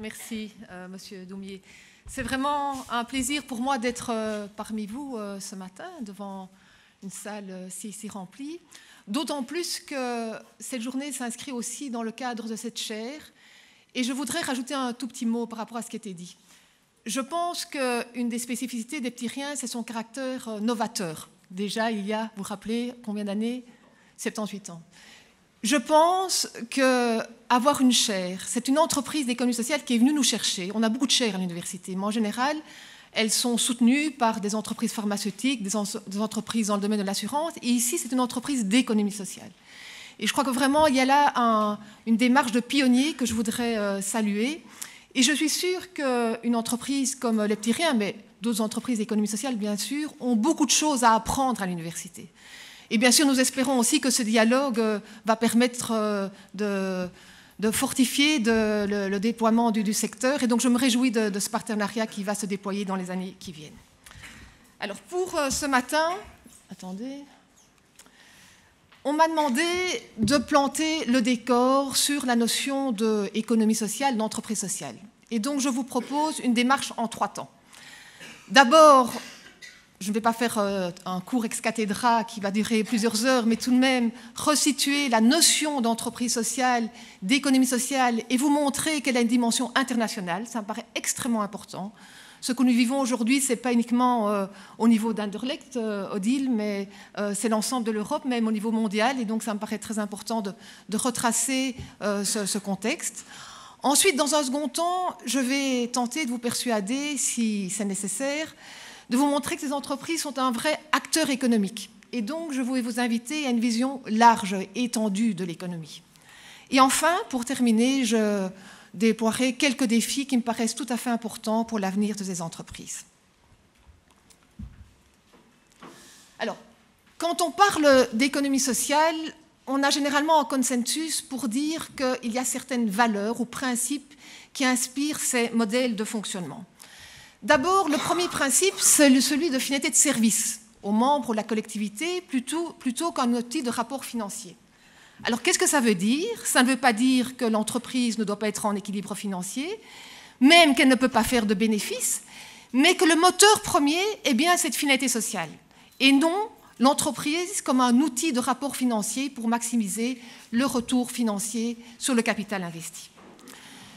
Merci, Monsieur Doumier. C'est vraiment un plaisir pour moi d'être parmi vous ce matin, devant une salle si remplie. D'autant plus que cette journée s'inscrit aussi dans le cadre de cette chaire. Et je voudrais rajouter un tout petit mot par rapport à ce qui a été dit. Je pense qu'une des spécificités des petits riens, c'est son caractère novateur. Déjà, il y a, vous vous rappelez, combien d'années? 78 ans. Je pense qu'avoir une chaire, c'est une entreprise d'économie sociale qui est venue nous chercher. On a beaucoup de chaires à l'université, mais en général, elles sont soutenues par des entreprises pharmaceutiques, des entreprises dans le domaine de l'assurance. Et ici, c'est une entreprise d'économie sociale. Et je crois que vraiment, il y a là une démarche de pionnier que je voudrais saluer. Et je suis sûre qu'une entreprise comme les petits riens, mais d'autres entreprises d'économie sociale, bien sûr, ont beaucoup de choses à apprendre à l'université. Et bien sûr, nous espérons aussi que ce dialogue va permettre de fortifier le déploiement du secteur. Et donc, je me réjouis de ce partenariat qui va se déployer dans les années qui viennent. Alors, pour ce matin, attendez, on m'a demandé de planter le décor sur la notion d'économie sociale, d'entreprise sociale. Et donc, je vous propose une démarche en 3 temps. D'abord, je ne vais pas faire un cours ex cathedra qui va durer plusieurs heures, mais tout de même resituer la notion d'entreprise sociale, d'économie sociale, et vous montrer qu'elle a une dimension internationale. Ça me paraît extrêmement important. Ce que nous vivons aujourd'hui, ce n'est pas uniquement au niveau d'Anderlecht, Odile, mais c'est l'ensemble de l'Europe, même au niveau mondial, et donc ça me paraît très important de retracer ce contexte. Ensuite, dans un second temps, je vais tenter de vous persuader, si c'est nécessaire, de vous montrer que ces entreprises sont un vrai acteur économique. Et donc, je vais vous inviter à une vision large, étendue de l'économie. Et enfin, pour terminer, je déploierai quelques défis qui me paraissent tout à fait importants pour l'avenir de ces entreprises. Alors, quand on parle d'économie sociale, on a généralement un consensus pour dire qu'il y a certaines valeurs ou principes qui inspirent ces modèles de fonctionnement. D'abord, le premier principe, c'est celui de finalité de service aux membres ou à la collectivité plutôt qu'un outil de rapport financier. Alors, qu'est-ce que ça veut dire? Ça ne veut pas dire que l'entreprise ne doit pas être en équilibre financier, même qu'elle ne peut pas faire de bénéfices, mais que le moteur premier est bien cette finalité sociale, et non l'entreprise comme un outil de rapport financier pour maximiser le retour financier sur le capital investi.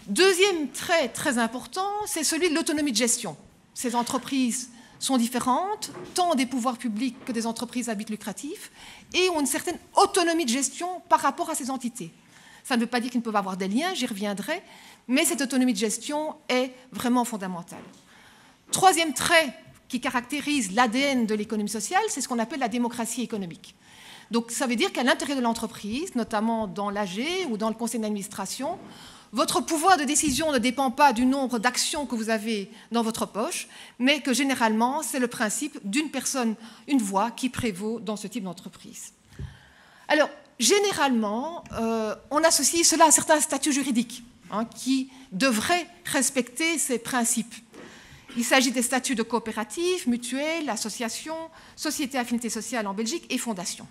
Deuxième trait très important, c'est celui de l'autonomie de gestion. Ces entreprises sont différentes, tant des pouvoirs publics que des entreprises à but lucratif, et ont une certaine autonomie de gestion par rapport à ces entités. Ça ne veut pas dire qu'ils ne peuvent avoir des liens, j'y reviendrai, mais cette autonomie de gestion est vraiment fondamentale. Troisième trait qui caractérise l'ADN de l'économie sociale, c'est ce qu'on appelle la démocratie économique. Donc ça veut dire qu'à l'intérieur de l'entreprise, notamment dans l'AG ou dans le conseil d'administration, votre pouvoir de décision ne dépend pas du nombre d'actions que vous avez dans votre poche, mais que généralement, c'est le principe d'une personne, une voix qui prévaut dans ce type d'entreprise. Alors, généralement, on associe cela à certains statuts juridiques qui devraient respecter ces principes. Il s'agit des statuts de coopérative, mutuelle, association, société à affinité sociale en Belgique et fondation.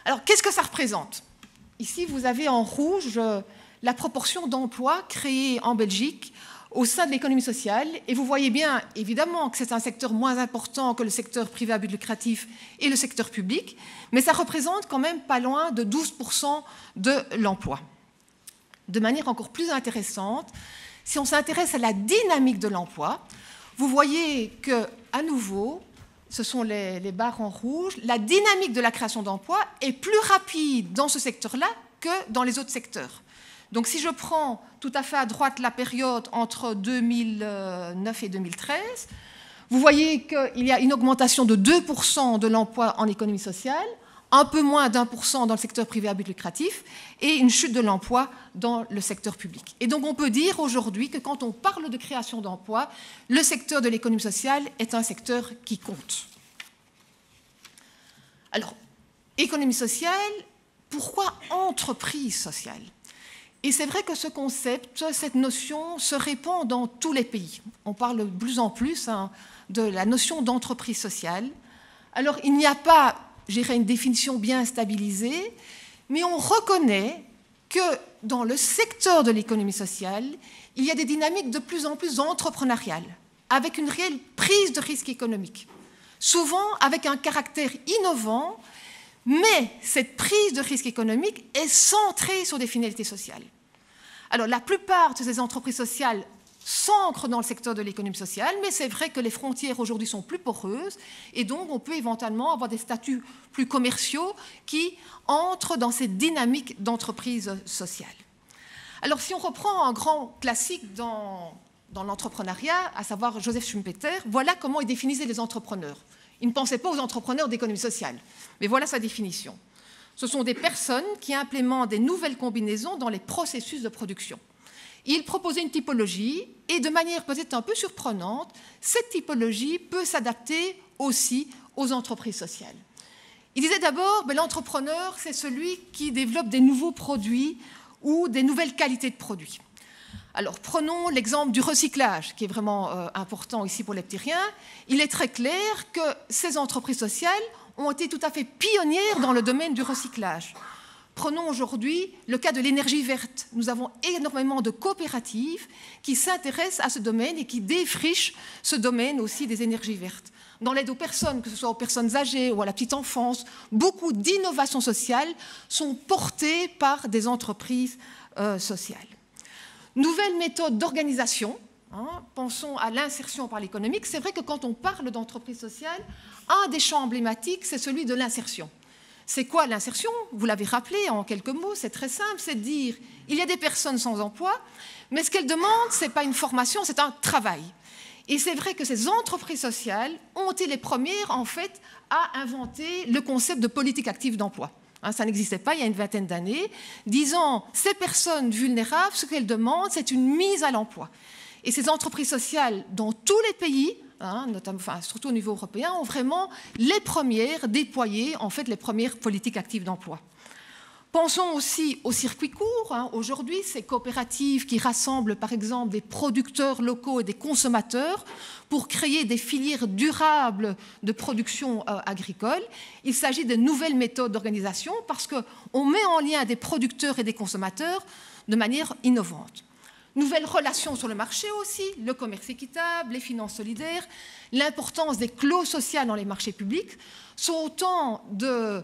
Alors, qu'est-ce que ça représente? Ici, vous avez en rouge la proportion d'emplois créés en Belgique au sein de l'économie sociale. Et vous voyez bien, évidemment, que c'est un secteur moins important que le secteur privé à but lucratif et le secteur public, mais ça représente quand même pas loin de 12% de l'emploi. De manière encore plus intéressante, si on s'intéresse à la dynamique de l'emploi, vous voyez qu'à nouveau, ce sont les barres en rouge, la dynamique de la création d'emplois est plus rapide dans ce secteur-là que dans les autres secteurs. Donc si je prends tout à fait à droite la période entre 2009 et 2013, vous voyez qu'il y a une augmentation de 2% de l'emploi en économie sociale, un peu moins d'1% dans le secteur privé à but lucratif et une chute de l'emploi dans le secteur public. Et donc on peut dire aujourd'hui que quand on parle de création d'emplois, le secteur de l'économie sociale est un secteur qui compte. Alors, économie sociale, pourquoi entreprise sociale ? Et c'est vrai que ce concept, cette notion se répand dans tous les pays. On parle de plus en plus de la notion d'entreprise sociale. Alors, il n'y a pas, je dirais, une définition bien stabilisée, mais on reconnaît que dans le secteur de l'économie sociale, il y a des dynamiques de plus en plus entrepreneuriales, avec une réelle prise de risque économique, souvent avec un caractère innovant, mais cette prise de risque économique est centrée sur des finalités sociales. Alors, la plupart de ces entreprises sociales s'ancrent dans le secteur de l'économie sociale, mais c'est vrai que les frontières aujourd'hui sont plus poreuses, et donc on peut éventuellement avoir des statuts plus commerciaux qui entrent dans cette dynamique d'entreprise sociale. Alors, si on reprend un grand classique dans l'entrepreneuriat, à savoir Joseph Schumpeter, voilà comment il définissait les entrepreneurs. Il ne pensait pas aux entrepreneurs d'économie sociale, mais voilà sa définition. Ce sont des personnes qui implémentent des nouvelles combinaisons dans les processus de production. Il proposait une typologie, et de manière peut-être un peu surprenante, cette typologie peut s'adapter aussi aux entreprises sociales. Il disait d'abord, l'entrepreneur, c'est celui qui développe des nouveaux produits ou des nouvelles qualités de produits. Alors, prenons l'exemple du recyclage, qui est vraiment important ici pour les Leptyrien. Il est très clair que ces entreprises sociales ont été tout à fait pionnières dans le domaine du recyclage. Prenons aujourd'hui le cas de l'énergie verte. Nous avons énormément de coopératives qui s'intéressent à ce domaine et qui défrichent ce domaine aussi des énergies vertes. Dans l'aide aux personnes, que ce soit aux personnes âgées ou à la petite enfance, beaucoup d'innovations sociales sont portées par des entreprises sociales. Nouvelles méthodes d'organisation, pensons à l'insertion par l'économique. C'est vrai que quand on parle d'entreprise sociale, un des champs emblématiques, c'est celui de l'insertion. C'est quoi l'insertion? Vous l'avez rappelé en quelques mots, c'est très simple, c'est de dire il y a des personnes sans emploi, mais ce qu'elles demandent, ce n'est pas une formation, c'est un travail. Et c'est vrai que ces entreprises sociales ont été les premières, en fait, à inventer le concept de politique active d'emploi. Ça n'existait pas il y a une vingtaine d'années, disant ces personnes vulnérables, ce qu'elles demandent, c'est une mise à l'emploi. Et ces entreprises sociales, dans tous les pays, notamment, surtout au niveau européen, ont vraiment les premières déployé en fait les premières politiques actives d'emploi. Pensons aussi aux circuits courts. Aujourd'hui, ces coopératives qui rassemblent par exemple des producteurs locaux et des consommateurs pour créer des filières durables de production agricole. Il s'agit de nouvelles méthodes d'organisation parce qu'on met en lien des producteurs et des consommateurs de manière innovante. Nouvelles relations sur le marché aussi, le commerce équitable, les finances solidaires, l'importance des clauses sociales dans les marchés publics sont autant de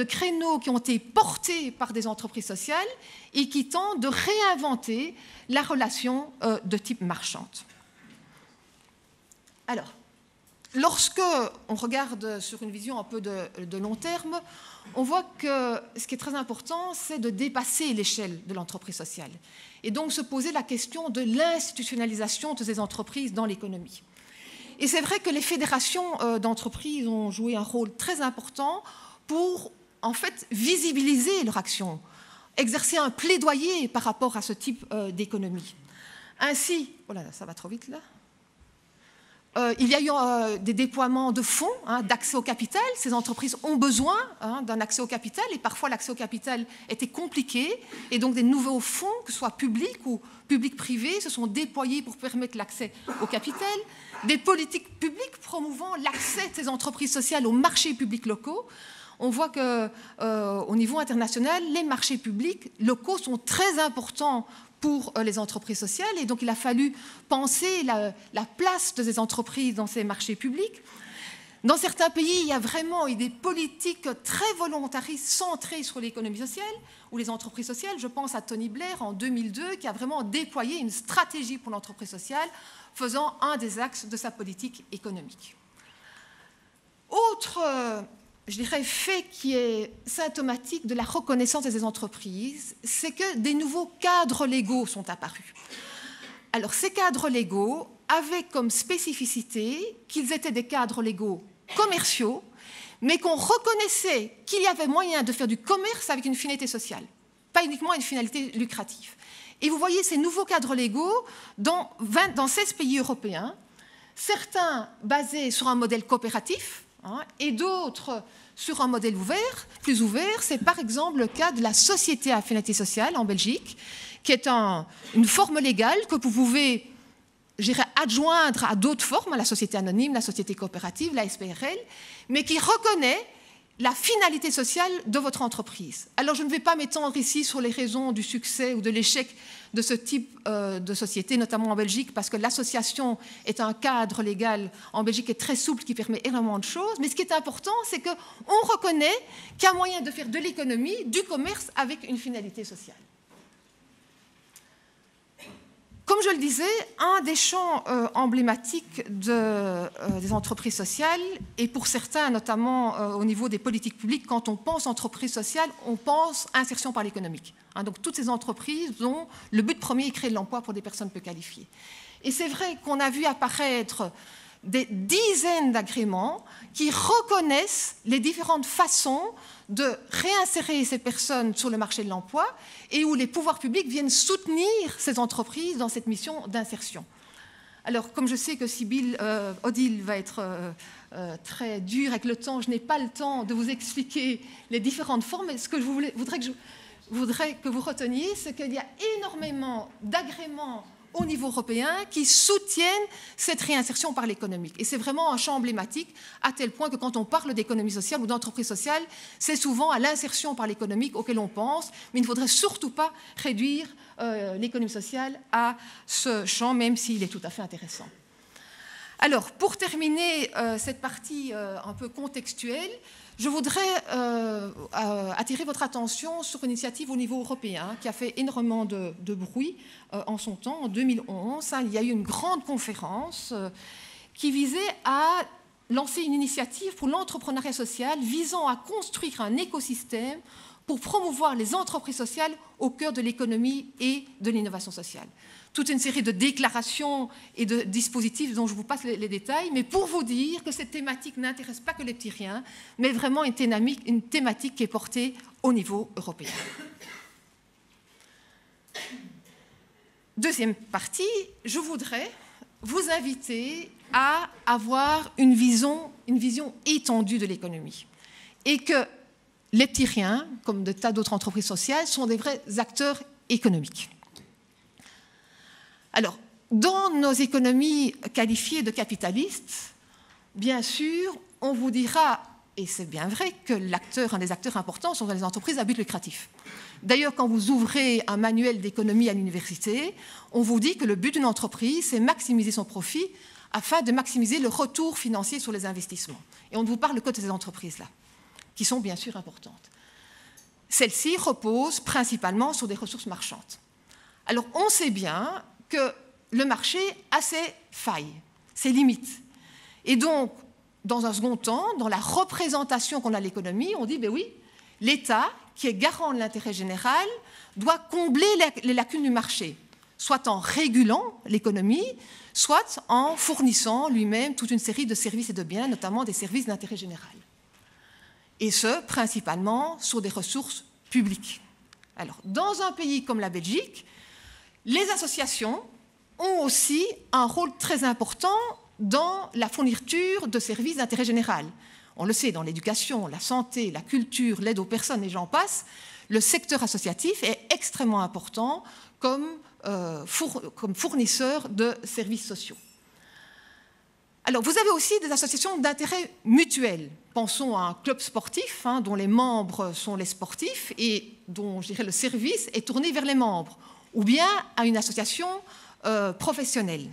créneaux qui ont été portés par des entreprises sociales et qui tentent de réinventer la relation de type marchande. Alors, lorsque on regarde sur une vision un peu de long terme, on voit que ce qui est très important, c'est de dépasser l'échelle de l'entreprise sociale et donc se poser la question de l'institutionnalisation de ces entreprises dans l'économie. Et c'est vrai que les fédérations d'entreprises ont joué un rôle très important pour, en fait, visibiliser leur action, exercer un plaidoyer par rapport à ce type d'économie. Ainsi, oh là là, ça va trop vite là. Il y a eu des déploiements de fonds, d'accès au capital. Ces entreprises ont besoin d'un accès au capital et parfois l'accès au capital était compliqué. Et donc des nouveaux fonds, que ce soit publics ou publics-privés, se sont déployés pour permettre l'accès au capital. Des politiques publiques promouvant l'accès de ces entreprises sociales aux marchés publics locaux. On voit qu'au niveau international, les marchés publics locaux sont très importants pour les entreprises sociales, et donc il a fallu penser la place de ces entreprises dans ces marchés publics. Dans certains pays, il y a vraiment eu des politiques très volontaristes centrées sur l'économie sociale ou les entreprises sociales. Je pense à Tony Blair en 2002, qui a vraiment déployé une stratégie pour l'entreprise sociale, faisant un des axes de sa politique économique. Autre fait qui est symptomatique de la reconnaissance de ces entreprises, c'est que des nouveaux cadres légaux sont apparus. Alors, ces cadres légaux avaient comme spécificité qu'ils étaient des cadres légaux commerciaux, mais qu'on reconnaissait qu'il y avait moyen de faire du commerce avec une finalité sociale, pas uniquement une finalité lucrative. Et vous voyez ces nouveaux cadres légaux dans 16 pays européens, certains basés sur un modèle coopératif, et d'autres sur un modèle plus ouvert. C'est par exemple le cas de la société à finalité sociale en Belgique, qui est une forme légale que vous pouvez adjoindre à d'autres formes, la société anonyme, la société coopérative, la SPRL, mais qui reconnaît la finalité sociale de votre entreprise. Alors, je ne vais pas m'étendre ici sur les raisons du succès ou de l'échec de ce type de société, notamment en Belgique, parce que l'association est un cadre légal en Belgique qui est très souple, qui permet énormément de choses. Mais ce qui est important, c'est qu'on reconnaît qu'il y a moyen de faire de l'économie, du commerce, avec une finalité sociale. Comme je le disais, un des champs emblématiques des entreprises sociales, et pour certains, notamment au niveau des politiques publiques, quand on pense entreprise sociale, on pense insertion par l'économique. Donc toutes ces entreprises dont le but premier est créer de l'emploi pour des personnes peu qualifiées. Et c'est vrai qu'on a vu apparaître des dizaines d'agréments qui reconnaissent les différentes façons de réinsérer ces personnes sur le marché de l'emploi et où les pouvoirs publics viennent soutenir ces entreprises dans cette mission d'insertion. Alors, comme je sais que Sybille Odile va être très dure avec le temps, je n'ai pas le temps de vous expliquer les différentes formes, mais ce que je voudrais que vous reteniez, c'est qu'il y a énormément d'agréments au niveau européen qui soutiennent cette réinsertion par l'économique. Et c'est vraiment un champ emblématique, à tel point que quand on parle d'économie sociale ou d'entreprise sociale, c'est souvent à l'insertion par l'économique auquel on pense, mais il ne faudrait surtout pas réduire l'économie sociale à ce champ, même s'il est tout à fait intéressant. Alors, pour terminer cette partie un peu contextuelle, je voudrais attirer votre attention sur une initiative au niveau européen qui a fait énormément de bruit en son temps, en 2011. Il y a eu une grande conférence qui visait à lancer une initiative pour l'entrepreneuriat social visant à construire un écosystème pour promouvoir les entreprises sociales au cœur de l'économie et de l'innovation sociale. Toute une série de déclarations et de dispositifs dont je vous passe les détails, mais pour vous dire que cette thématique n'intéresse pas que les petits riens, mais vraiment une thématique qui est portée au niveau européen. Deuxième partie, je voudrais vous inviter à avoir une vision étendue de l'économie et que les petits riens, comme de tas d'autres entreprises sociales, sont des vrais acteurs économiques. Alors, dans nos économies qualifiées de capitalistes, bien sûr, on vous dira, et c'est bien vrai, que un des acteurs importants sont les entreprises à but lucratif. D'ailleurs, quand vous ouvrez un manuel d'économie à l'université, on vous dit que le but d'une entreprise, c'est maximiser son profit afin de maximiser le retour financier sur les investissements. Et on ne vous parle que de ces entreprises-là, qui sont bien sûr importantes. Celles-ci reposent principalement sur des ressources marchandes. Alors, on sait bien que le marché a ses failles, ses limites. Et donc, dans un second temps, dans la représentation qu'on a de l'économie, on dit, ben oui, l'État, qui est garant de l'intérêt général, doit combler les lacunes du marché, soit en régulant l'économie, soit en fournissant lui-même toute une série de services et de biens, notamment des services d'intérêt général. Et ce, principalement sur des ressources publiques. Alors, dans un pays comme la Belgique, les associations ont aussi un rôle très important dans la fourniture de services d'intérêt général. On le sait, dans l'éducation, la santé, la culture, l'aide aux personnes et j'en passe, le secteur associatif est extrêmement important comme fournisseur de services sociaux. Alors, vous avez aussi des associations d'intérêt mutuel. Pensons à un club sportif dont les membres sont les sportifs et dont, je dirais, le service est tourné vers les membres, ou bien à une association professionnelle.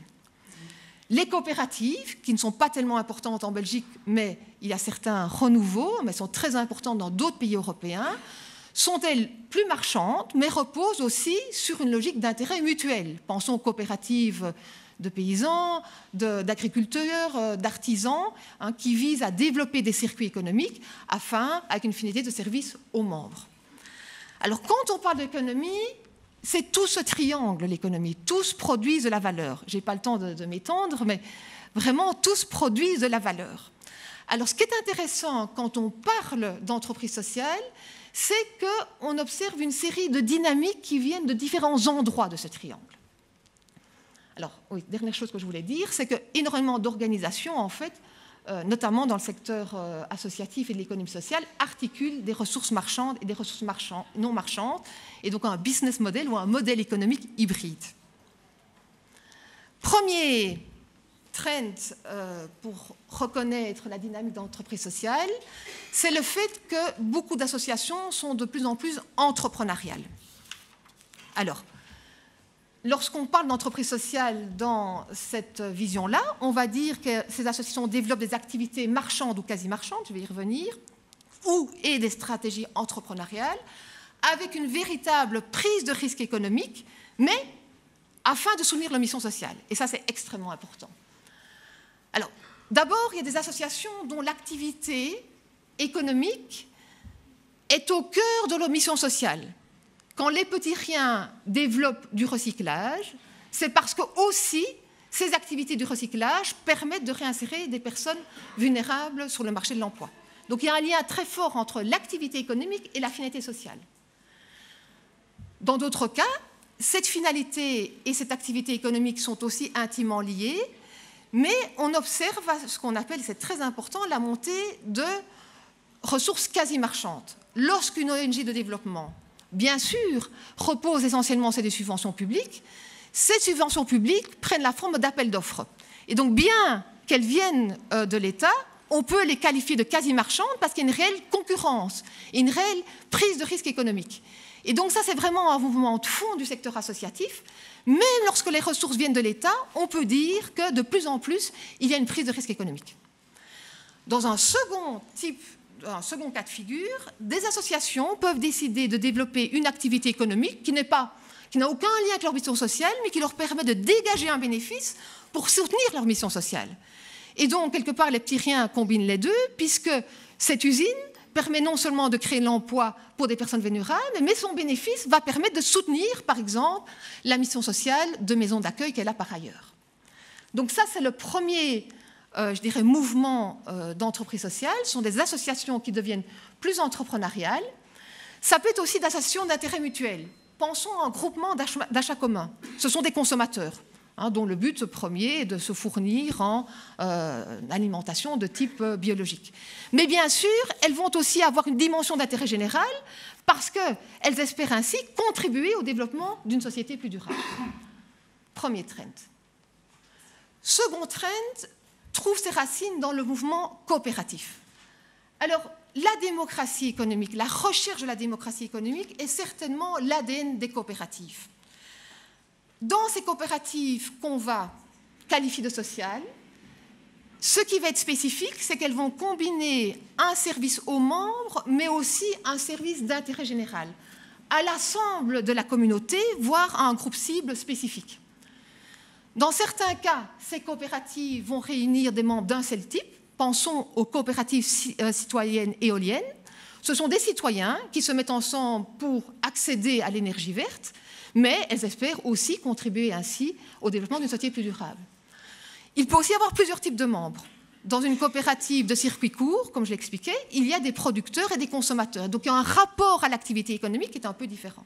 Les coopératives, qui ne sont pas tellement importantes en Belgique, mais il y a certains renouveaux, mais sont très importantes dans d'autres pays européens, sont-elles plus marchandes, mais reposent aussi sur une logique d'intérêt mutuel. Pensons aux coopératives de paysans, d'agriculteurs, d'artisans, qui visent à développer des circuits économiques avec une finalité de service aux membres. Alors, quand on parle d'économie, c'est tout ce triangle, l'économie. Tous produisent de la valeur. Je n'ai pas le temps de m'étendre, mais vraiment, tous produisent de la valeur. Alors, ce qui est intéressant quand on parle d'entreprise sociale, c'est qu'on observe une série de dynamiques qui viennent de différents endroits de ce triangle. Alors, oui, dernière chose que je voulais dire, c'est qu'énormément d'organisations, en fait, notamment dans le secteur associatif et de l'économie sociale, articulent des ressources marchandes et des ressources non marchandes, et donc un business model ou un modèle économique hybride. Premier trend pour reconnaître la dynamique d'entreprise sociale, c'est le fait que beaucoup d'associations sont de plus en plus entrepreneuriales. Alors, lorsqu'on parle d'entreprise sociale dans cette vision-là, on va dire que ces associations développent des activités marchandes ou quasi-marchandes, je vais y revenir, et des stratégies entrepreneuriales, avec une véritable prise de risque économique, mais afin de soutenir leur mission sociale. Et ça, c'est extrêmement important. Alors, d'abord, il y a des associations dont l'activité économique est au cœur de leur mission sociale. Quand les petits riens développent du recyclage, c'est parce que aussi ces activités du recyclage permettent de réinsérer des personnes vulnérables sur le marché de l'emploi. Donc il y a un lien très fort entre l'activité économique et la finalité sociale. Dans d'autres cas, cette finalité et cette activité économique sont aussi intimement liées, mais on observe ce qu'on appelle, c'est très important, la montée de ressources quasi-marchandes. Lorsqu'une ONG de développement, bien sûr, repose essentiellement sur des subventions publiques, ces subventions publiques prennent la forme d'appels d'offres. Et donc, bien qu'elles viennent de l'État, on peut les qualifier de quasi-marchandes parce qu'il y a une réelle concurrence, une réelle prise de risque économique. Et donc ça, c'est vraiment un mouvement de fond du secteur associatif. Même lorsque les ressources viennent de l'État, on peut dire que de plus en plus, il y a une prise de risque économique. Dans un second cas de figure, des associations peuvent décider de développer une activité économique qui n'a aucun lien avec leur mission sociale, mais qui leur permet de dégager un bénéfice pour soutenir leur mission sociale. Et donc, quelque part, les petits riens combinent les deux, puisque cette usine permet non seulement de créer l'emploi pour des personnes vulnérables, mais son bénéfice va permettre de soutenir, par exemple, la mission sociale de maisons d'accueil qu'elle a par ailleurs. Donc ça, c'est le premier, je dirais, mouvement d'entreprise sociale. Ce sont des associations qui deviennent plus entrepreneuriales. Ça peut être aussi des associations d'intérêt mutuel. Pensons à un groupement d'achat commun. Ce sont des consommateurs, dont le but premier est de se fournir en alimentation de type biologique. Mais bien sûr, elles vont aussi avoir une dimension d'intérêt général parce qu'elles espèrent ainsi contribuer au développement d'une société plus durable. Premier trend. Second trend trouve ses racines dans le mouvement coopératif. Alors, la démocratie économique, la recherche de la démocratie économique est certainement l'ADN des coopératives. Dans ces coopératives qu'on va qualifier de sociales, ce qui va être spécifique, c'est qu'elles vont combiner un service aux membres, mais aussi un service d'intérêt général, à l'ensemble de la communauté, voire à un groupe cible spécifique. Dans certains cas, ces coopératives vont réunir des membres d'un seul type. Pensons aux coopératives citoyennes éoliennes. Ce sont des citoyens qui se mettent ensemble pour accéder à l'énergie verte, mais elles espèrent aussi contribuer ainsi au développement d'une société plus durable. Il peut aussi y avoir plusieurs types de membres. Dans une coopérative de circuit court, comme je l'expliquais, il y a des producteurs et des consommateurs. Donc il y a un rapport à l'activité économique qui est un peu différent.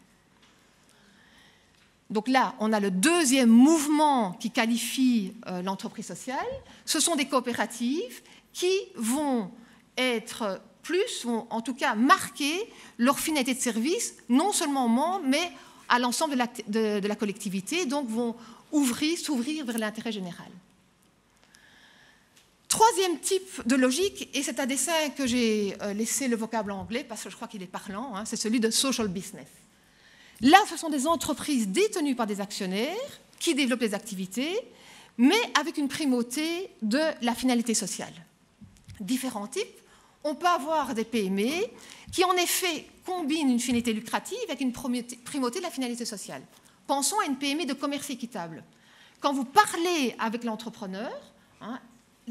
Donc là, on a le deuxième mouvement qui qualifie l'entreprise sociale. Ce sont des coopératives qui vont être vont en tout cas marquer leur finalité de service, non seulement aux membres, mais à l'ensemble de la collectivité, donc vont s'ouvrir vers l'intérêt général. Troisième type de logique, et c'est un dessin que j'ai laissé le vocable anglais parce que je crois qu'il est parlant, c'est celui de social business. Là, ce sont des entreprises détenues par des actionnaires qui développent des activités, mais avec une primauté de la finalité sociale. Différents types. On peut avoir des PME qui, en effet, combinent une finalité lucrative avec une primauté de la finalité sociale. Pensons à une PME de commerce équitable. Quand vous parlez avec l'entrepreneur,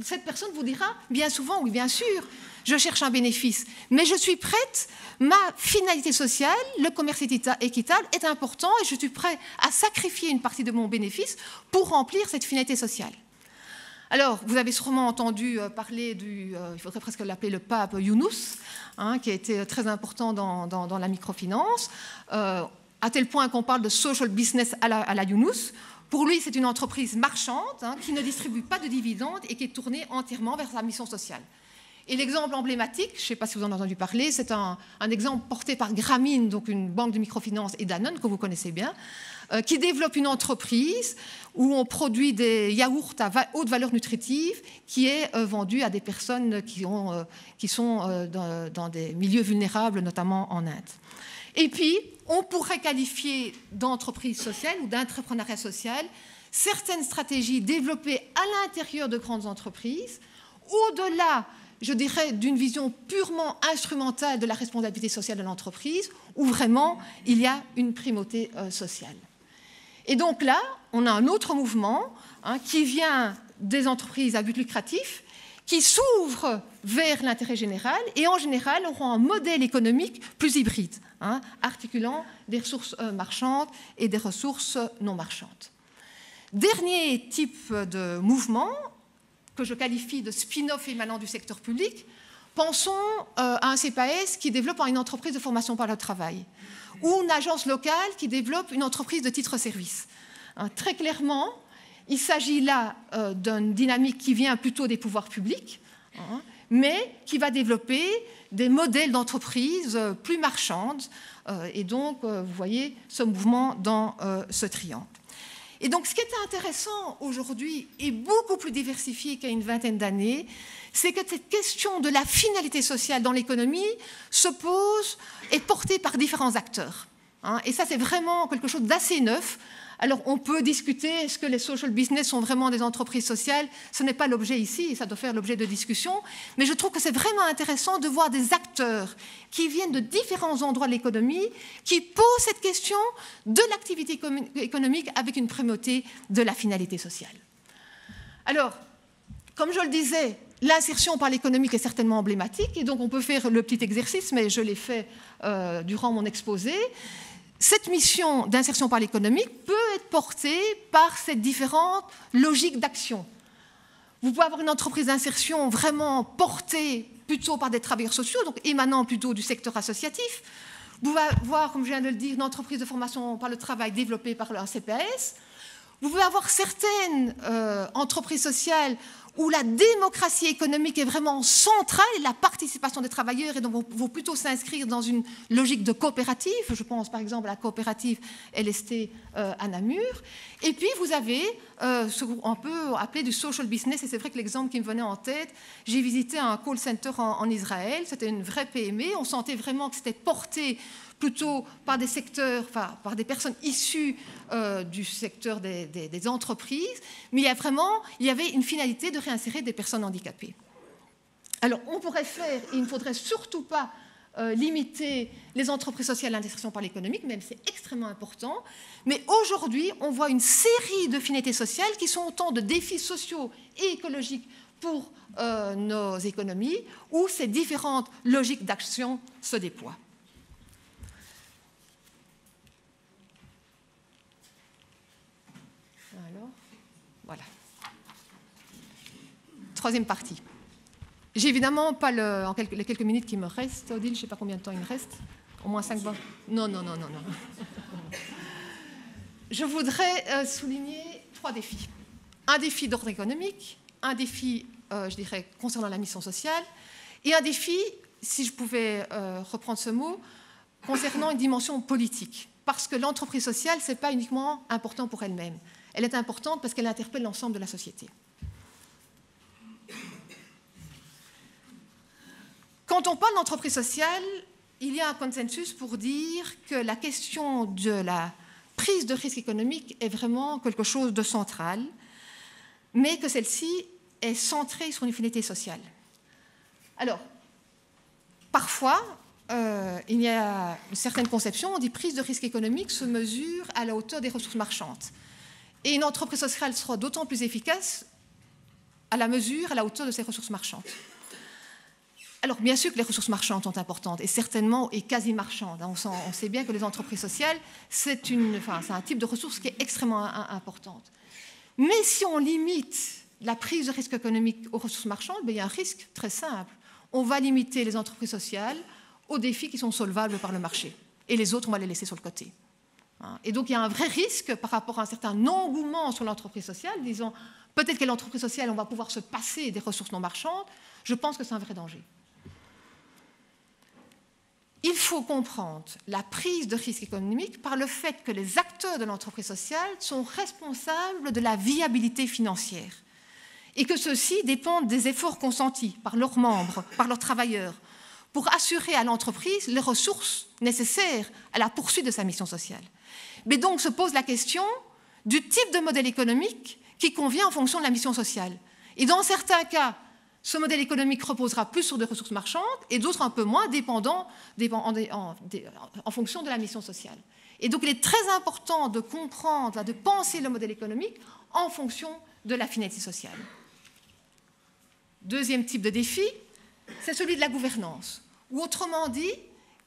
cette personne vous dira bien souvent, oui, bien sûr, je cherche un bénéfice, mais je suis prête, ma finalité sociale, le commerce équitable est important et je suis prêt à sacrifier une partie de mon bénéfice pour remplir cette finalité sociale. Alors, vous avez sûrement entendu parler il faudrait presque l'appeler le pape Younous, qui a été très important dans la microfinance, à tel point qu'on parle de social business à la Younous. Pour lui, c'est une entreprise marchande qui ne distribue pas de dividendes et qui est tournée entièrement vers sa mission sociale. Et l'exemple emblématique, je ne sais pas si vous en avez entendu parler, c'est un exemple porté par Grameen, donc une banque de microfinance, et Danone, que vous connaissez bien, qui développe une entreprise où on produit des yaourts à haute valeur nutritive qui est vendu à des personnes qui sont dans des milieux vulnérables, notamment en Inde. Et puis, on pourrait qualifier d'entreprise sociale ou d'entrepreneuriat social certaines stratégies développées à l'intérieur de grandes entreprises, au-delà, je dirais, d'une vision purement instrumentale de la responsabilité sociale de l'entreprise, où vraiment il y a une primauté sociale. Et donc là, on a un autre mouvement qui vient des entreprises à but lucratif, qui s'ouvrent vers l'intérêt général et en général auront un modèle économique plus hybride, articulant des ressources marchandes et des ressources non marchandes. Dernier type de mouvement que je qualifie de spin-off émanant du secteur public, pensons à un CPAS qui développe une entreprise de formation par le travail ou une agence locale qui développe une entreprise de titre-service. Très clairement, il s'agit là d'une dynamique qui vient plutôt des pouvoirs publics, mais qui va développer des modèles d'entreprise plus marchandes. Et donc, vous voyez ce mouvement dans ce triangle. Et donc, ce qui est intéressant aujourd'hui et beaucoup plus diversifié qu'il y a une vingtaine d'années, c'est que cette question de la finalité sociale dans l'économie se pose, est portée par différents acteurs. Et ça, c'est vraiment quelque chose d'assez neuf. Alors, on peut discuter, est-ce que les social business sont vraiment des entreprises sociales? Ce n'est pas l'objet ici, et ça doit faire l'objet de discussion. Mais je trouve que c'est vraiment intéressant de voir des acteurs qui viennent de différents endroits de l'économie, qui posent cette question de l'activité économique avec une primauté de la finalité sociale. Alors, comme je le disais, l'insertion par l'économique est certainement emblématique, et donc on peut faire le petit exercice, mais je l'ai fait durant mon exposé. Cette mission d'insertion par l'économique peut être portée par ces différentes logiques d'action. Vous pouvez avoir une entreprise d'insertion vraiment portée plutôt par des travailleurs sociaux, donc émanant plutôt du secteur associatif. Vous pouvez avoir, comme je viens de le dire, une entreprise de formation par le travail développée par un CPAS. Vous pouvez avoir certaines entreprises sociales où la démocratie économique est vraiment centrale et la participation des travailleurs, et donc vont plutôt s'inscrire dans une logique de coopérative. Je pense par exemple à la coopérative LST à Namur. Et puis vous avez ce qu'on peut appeler du social business, et c'est vrai que l'exemple qui me venait en tête, j'ai visité un call center en Israël, c'était une vraie PME, on sentait vraiment que c'était porté plutôt par des secteurs, enfin, par des personnes issues du secteur des entreprises, mais il y avait une finalité de réinsérer des personnes handicapées. Alors, on pourrait faire, et il ne faudrait surtout pas limiter les entreprises sociales à l'insertion par l'économique, même c'est extrêmement important, mais aujourd'hui, on voit une série de finalités sociales qui sont autant de défis sociaux et écologiques pour nos économies, où ces différentes logiques d'action se déploient. Voilà. Troisième partie. J'ai évidemment pas les quelques minutes qui me restent. Odile, je ne sais pas combien de temps il me reste. Au moins 5 ans. Non. Je voudrais souligner 3 défis. Un défi d'ordre économique, un défi, je dirais, concernant la mission sociale, et un défi, si je pouvais reprendre ce mot, concernant une dimension politique. Parce que l'entreprise sociale, ce n'est pas uniquement important pour elle-même. Elle est importante parce qu'elle interpelle l'ensemble de la société. Quand on parle d'entreprise sociale, il y a un consensus pour dire que la question de la prise de risque économique est vraiment quelque chose de central, mais que celle-ci est centrée sur une finalité sociale. Alors, parfois, il y a une certaine conception, on dit prise de risque économique se mesure à la hauteur des ressources marchandes. Et une entreprise sociale sera d'autant plus efficace à la hauteur de ses ressources marchandes. Alors, bien sûr que les ressources marchandes sont importantes, et certainement et quasi marchandes. On sait bien que les entreprises sociales, c'est un type de ressource qui est extrêmement importante. Mais si on limite la prise de risque économique aux ressources marchandes, il y a un risque très simple. On va limiter les entreprises sociales aux défis qui sont solvables par le marché. Et les autres, on va les laisser sur le côté. Et donc, il y a un vrai risque par rapport à un certain engouement sur l'entreprise sociale, disons, Peut-être qu'à l'entreprise sociale, on va pouvoir se passer des ressources non marchandes. Je pense que c'est un vrai danger. Il faut comprendre la prise de risque économique par le fait que les acteurs de l'entreprise sociale sont responsables de la viabilité financière et que ceux-ci dépendent des efforts consentis par leurs membres, par leurs travailleurs, pour assurer à l'entreprise les ressources nécessaires à la poursuite de sa mission sociale. Mais donc se pose la question du type de modèle économique qui convient en fonction de la mission sociale. Et dans certains cas, ce modèle économique reposera plus sur des ressources marchandes et d'autres un peu moins, dépendant en fonction de la mission sociale. Et donc il est très important de comprendre, de penser le modèle économique en fonction de la finalité sociale. Deuxième type de défi, c'est celui de la gouvernance. Ou autrement dit,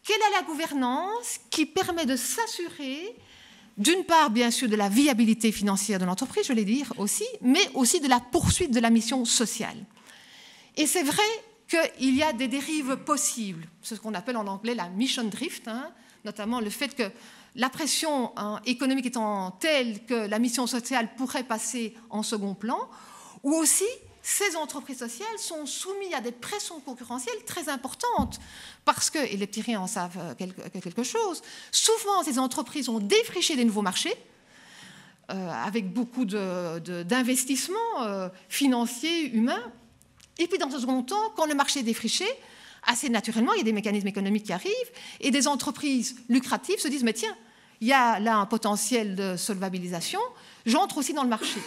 quelle est la gouvernance qui permet de s'assurer, d'une part, bien sûr, de la viabilité financière de l'entreprise, je l'ai dit aussi, mais aussi de la poursuite de la mission sociale. Et c'est vrai qu'il y a des dérives possibles, ce qu'on appelle en anglais la mission drift, notamment le fait que la pression économique étant telle que la mission sociale pourrait passer en second plan, ou aussi ces entreprises sociales sont soumises à des pressions concurrentielles très importantes, parce que, et les petits en savent quelque chose, souvent ces entreprises ont défriché des nouveaux marchés, avec beaucoup d'investissements financiers, humains. Et puis, dans un second temps, quand le marché est défriché, assez naturellement, il y a des mécanismes économiques qui arrivent et des entreprises lucratives se disent « mais tiens, il y a là un potentiel de solvabilisation, j'entre aussi dans le marché ».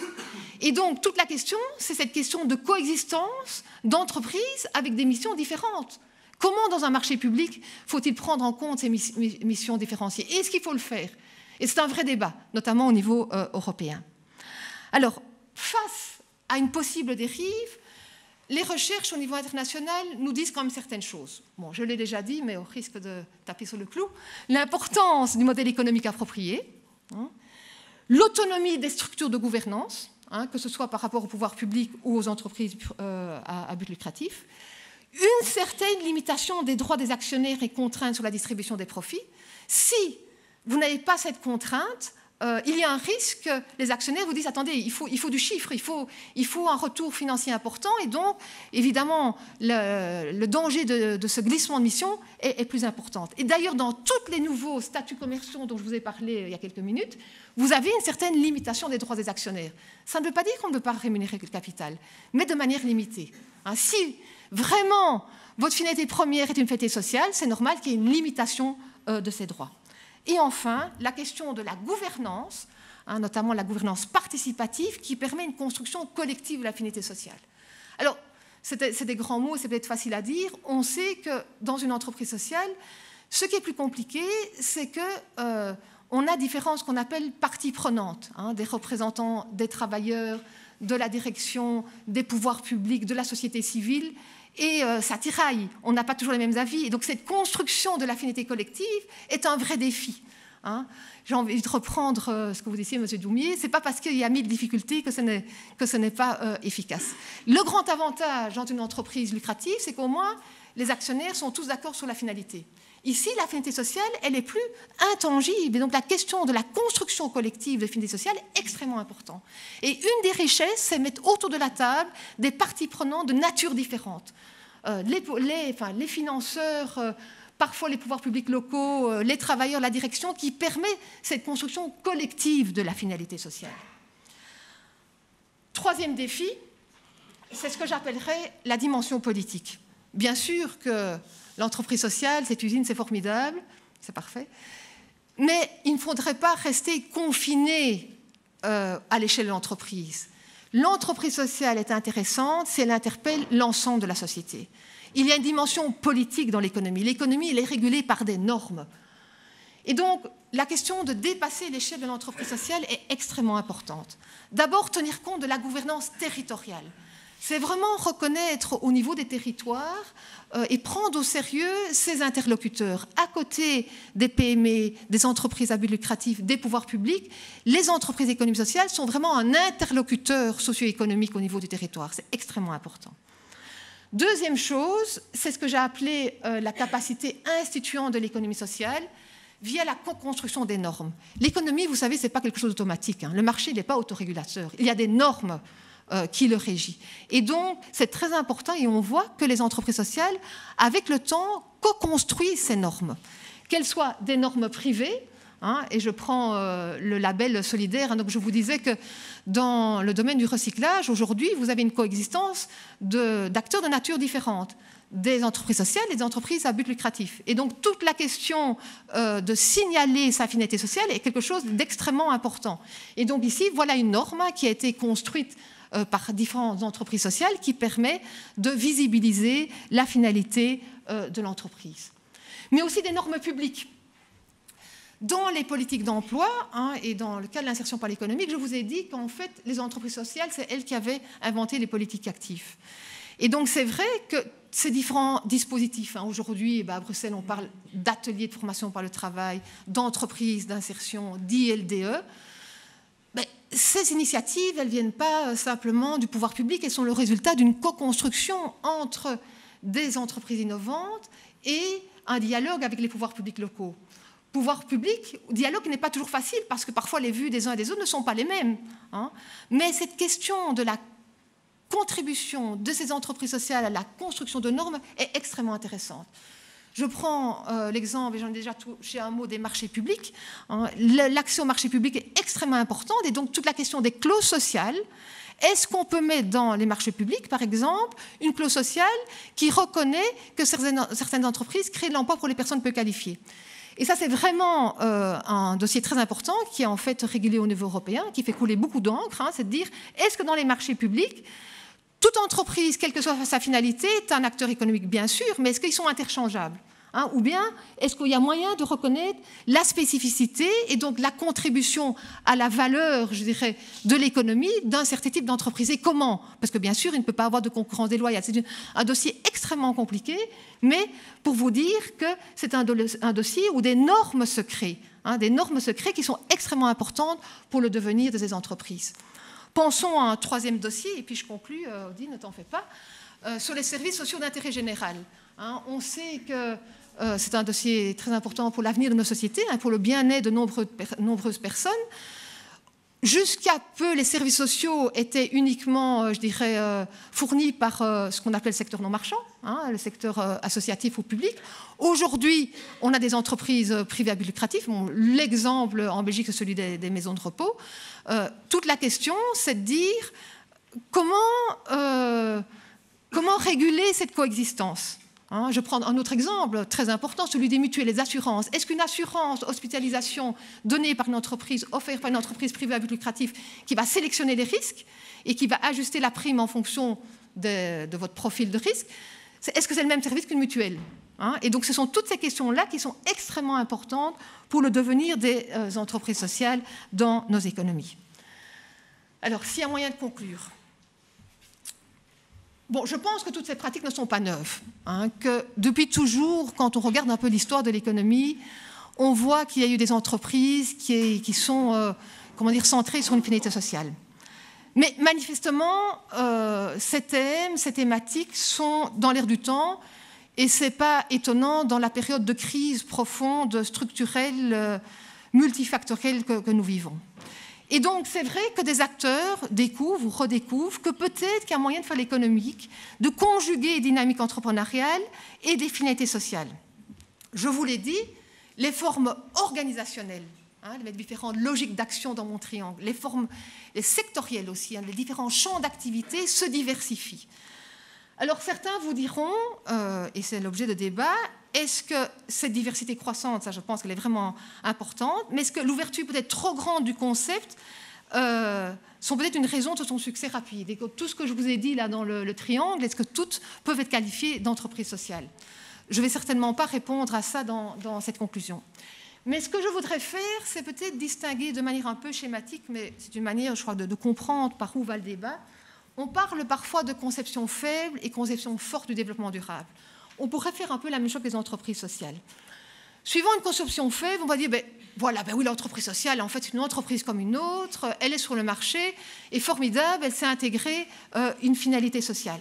Et donc, toute la question, c'est cette question de coexistence d'entreprises avec des missions différentes. Comment, dans un marché public, faut-il prendre en compte ces missions différenciées? Et est-ce qu'il faut le faire? Et c'est un vrai débat, notamment au niveau européen. Alors, face à une possible dérive, les recherches au niveau international nous disent quand même certaines choses. Bon, je l'ai déjà dit, mais au risque de taper sur le clou, l'importance du modèle économique approprié, l'autonomie des structures de gouvernance, que ce soit par rapport au pouvoir public ou aux entreprises à but lucratif, une certaine limitation des droits des actionnaires et contraintes sur la distribution des profits. Si vous n'avez pas cette contrainte, il y a un risque que les actionnaires vous disent « Attendez, il faut du chiffre, il faut un retour financier important. » Et donc, évidemment, le danger de ce glissement de mission est plus important. Et d'ailleurs, dans tous les nouveaux statuts commerciaux dont je vous ai parlé il y a quelques minutes, vous avez une certaine limitation des droits des actionnaires. Ça ne veut pas dire qu'on ne peut pas rémunérer le capital, mais de manière limitée. Si vraiment votre finalité première est une finalité sociale, c'est normal qu'il y ait une limitation de ces droits. Et enfin, la question de la gouvernance, notamment la gouvernance participative, qui permet une construction collective de la finalité sociale. Alors, c'est des grands mots, c'est peut-être facile à dire. On sait que dans une entreprise sociale, ce qui est plus compliqué, c'est qu'on a différentes, ce qu'on appelle parties prenantes, des représentants des travailleurs, de la direction, des pouvoirs publics, de la société civile, et ça tiraille, on n'a pas toujours les mêmes avis. Et donc cette construction de l'affinité collective est un vrai défi. J'ai envie de reprendre ce que vous disiez, M. Doumier, ce n'est pas parce qu'il y a 1000 difficultés que ce n'est pas efficace. Le grand avantage dans une entreprise lucrative, c'est qu'au moins les actionnaires sont tous d'accord sur la finalité. Ici, la finalité sociale, elle est plus intangible. Et donc la question de la construction collective de finalité sociale est extrêmement importante. Et une des richesses, c'est mettre autour de la table des parties prenantes de nature différente. Les financeurs, parfois les pouvoirs publics locaux, les travailleurs, la direction, qui permet cette construction collective de la finalité sociale. Troisième défi, c'est ce que j'appellerais la dimension politique. Bien sûr que l'entreprise sociale, cette usine, c'est formidable, c'est parfait, mais il ne faudrait pas rester confiné à l'échelle de l'entreprise. L'entreprise sociale est intéressante si elle interpelle l'ensemble de la société. Il y a une dimension politique dans l'économie. L'économie, elle est régulée par des normes. Et donc, la question de dépasser l'échelle de l'entreprise sociale est extrêmement importante. D'abord, tenir compte de la gouvernance territoriale. C'est vraiment reconnaître au niveau des territoires et prendre au sérieux ces interlocuteurs. À côté des PME, des entreprises à but lucratif, des pouvoirs publics, les entreprises économiques sociales sont vraiment un interlocuteur socio-économique au niveau du territoire. C'est extrêmement important. Deuxième chose, c'est ce que j'ai appelé la capacité instituante de l'économie sociale via la co-construction des normes. L'économie, vous savez, ce n'est pas quelque chose d'automatique. Le marché n'est pas autorégulateur. Il y a des normes qui le régit. Et donc, c'est très important et on voit que les entreprises sociales, avec le temps, co-construisent ces normes. Qu'elles soient des normes privées, et je prends le label solidaire. Donc je vous disais que dans le domaine du recyclage, aujourd'hui, vous avez une coexistence d'acteurs de nature différente, des entreprises sociales et des entreprises à but lucratif. Et donc toute la question de signaler sa finalité sociale est quelque chose d'extrêmement important. Et donc ici, voilà une norme qui a été construite par différentes entreprises sociales qui permet de visibiliser la finalité de l'entreprise. Mais aussi des normes publiques. Dans les politiques d'emploi et dans le cas de l'insertion par l'économique, je vous ai dit qu'en fait, les entreprises sociales, c'est elles qui avaient inventé les politiques actives. Et donc, c'est vrai que ces différents dispositifs, aujourd'hui, à Bruxelles, on parle d'ateliers de formation par le travail, d'entreprises d'insertion, d'ILDE. Ces initiatives, elles ne viennent pas simplement du pouvoir public, elles sont le résultat d'une co-construction entre des entreprises innovantes et un dialogue avec les pouvoirs publics locaux. Pouvoir public, dialogue n'est pas toujours facile parce que parfois les vues des uns et des autres ne sont pas les mêmes. Mais cette question de la contribution de ces entreprises sociales à la construction de normes est extrêmement intéressante. Je prends l'exemple, et j'en ai déjà touché un mot, des marchés publics. L'accès aux marchés publics est extrêmement importante et donc toute la question des clauses sociales. Est-ce qu'on peut mettre dans les marchés publics, par exemple, une clause sociale qui reconnaît que certaines entreprises créent de l'emploi pour les personnes peu qualifiées ? Et ça, c'est vraiment un dossier très important qui est en fait régulé au niveau européen, qui fait couler beaucoup d'encre. C'est de dire, est-ce que dans les marchés publics, toute entreprise, quelle que soit sa finalité, est un acteur économique, bien sûr, mais est-ce qu'ils sont interchangeables ? Ou bien, est-ce qu'il y a moyen de reconnaître la spécificité et donc la contribution à la valeur, je dirais, de l'économie d'un certain type d'entreprise ? Et comment ? Parce que bien sûr, il ne peut pas avoir de concurrence déloyale. C'est un dossier extrêmement compliqué, mais pour vous dire que c'est un dossier où des normes se créent, des normes se créent qui sont extrêmement importantes pour le devenir de ces entreprises. Pensons à un troisième dossier, et puis je conclus, Odile, ne t'en fais pas, sur les services sociaux d'intérêt général. On sait que c'est un dossier très important pour l'avenir de nos sociétés, pour le bien-être de nombreuses personnes. Jusqu'à peu, les services sociaux étaient uniquement, je dirais, fournis par ce qu'on appelle le secteur non marchand, le secteur associatif ou public. Aujourd'hui, on a des entreprises privées à but lucratif. L'exemple en Belgique, c'est celui des maisons de repos. Toute la question, c'est de dire comment réguler cette coexistence. Je prends un autre exemple très important, celui des mutuelles, les assurances. Est-ce qu'une assurance hospitalisation donnée par une entreprise, offerte par une entreprise privée à but lucratif, qui va sélectionner les risques et qui va ajuster la prime en fonction de votre profil de risque, est-ce que c'est le même service qu'une mutuelle ? Et donc ce sont toutes ces questions-là qui sont extrêmement importantes pour le devenir des entreprises sociales dans nos économies. Alors, s'il y a moyen de conclure. Bon, je pense que toutes ces pratiques ne sont pas neuves, que depuis toujours, quand on regarde un peu l'histoire de l'économie, on voit qu'il y a eu des entreprises qui sont centrées sur une finalité sociale. Mais manifestement, ces thèmes, ces thématiques sont dans l'air du temps, et ce n'est pas étonnant dans la période de crise profonde, structurelle, multifactorielle que nous vivons. Et donc, c'est vrai que des acteurs découvrent ou redécouvrent que peut-être qu'il y a moyen de faire l'économique, de conjuguer dynamique entrepreneuriale et des finalités sociales. Je vous l'ai dit, les formes organisationnelles, les différentes logiques d'action dans mon triangle, les sectorielles aussi, les différents champs d'activité se diversifient. Alors, certains vous diront, et c'est l'objet de débat, est-ce que cette diversité croissante, ça je pense qu'elle est vraiment importante, mais est-ce que l'ouverture peut-être trop grande du concept sont peut-être une raison de son succès rapide ? Et que tout ce que je vous ai dit là dans le triangle, est-ce que toutes peuvent être qualifiées d'entreprises sociales ? Je ne vais certainement pas répondre à ça dans cette conclusion. Mais ce que je voudrais faire, c'est peut-être distinguer de manière un peu schématique, mais c'est une manière, je crois, de comprendre par où va le débat. On parle parfois de conception faible et conception forte du développement durable. On pourrait faire un peu la même chose que les entreprises sociales. Suivant une conception faible, on va dire, oui, l'entreprise sociale, en fait, c'est une entreprise comme une autre, elle est sur le marché, est formidable, elle sait intégrer une finalité sociale.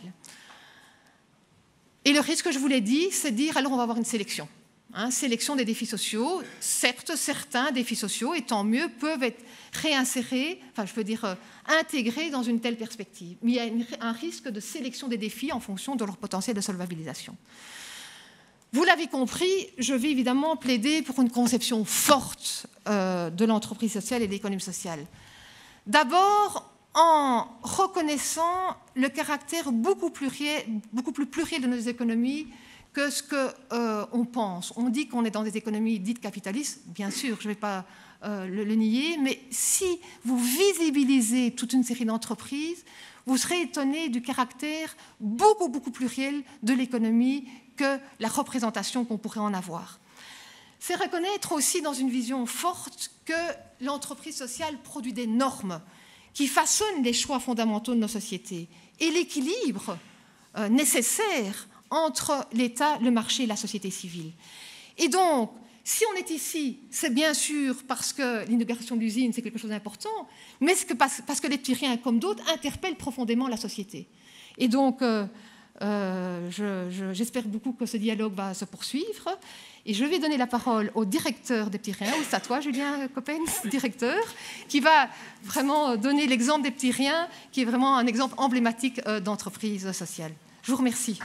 Et le risque, je vous l'ai dit, c'est de dire, alors on va avoir une sélection. sélection des défis sociaux. Certes, certains défis sociaux, et tant mieux, peuvent être réinsérés, intégrés dans une telle perspective. Mais il y a un risque de sélection des défis en fonction de leur potentiel de solvabilisation. Vous l'avez compris, je vais évidemment plaider pour une conception forte de l'entreprise sociale et de l'économie sociale. D'abord, en reconnaissant le caractère beaucoup plus pluriel de nos économies que ce qu'on pense. On dit qu'on est dans des économies dites capitalistes, bien sûr, je ne vais pas le nier, mais si vous visibilisez toute une série d'entreprises, vous serez étonné du caractère beaucoup pluriel de l'économie que la représentation qu'on pourrait en avoir. C'est reconnaître aussi dans une vision forte que l'entreprise sociale produit des normes qui façonnent les choix fondamentaux de nos sociétés et l'équilibre nécessaire entre l'État, le marché et la société civile. Et donc, si on est ici, c'est bien sûr parce que l'inauguration de l'usine, c'est quelque chose d'important, mais parce que les petits riens, comme d'autres, interpellent profondément la société. Et donc, j'espère beaucoup que ce dialogue va se poursuivre. Et je vais donner la parole au directeur des petits riens, ou c'est à toi, Julien Coppens, directeur, qui va vraiment donner l'exemple des petits riens, qui est vraiment un exemple emblématique d'entreprise sociale. Je vous remercie.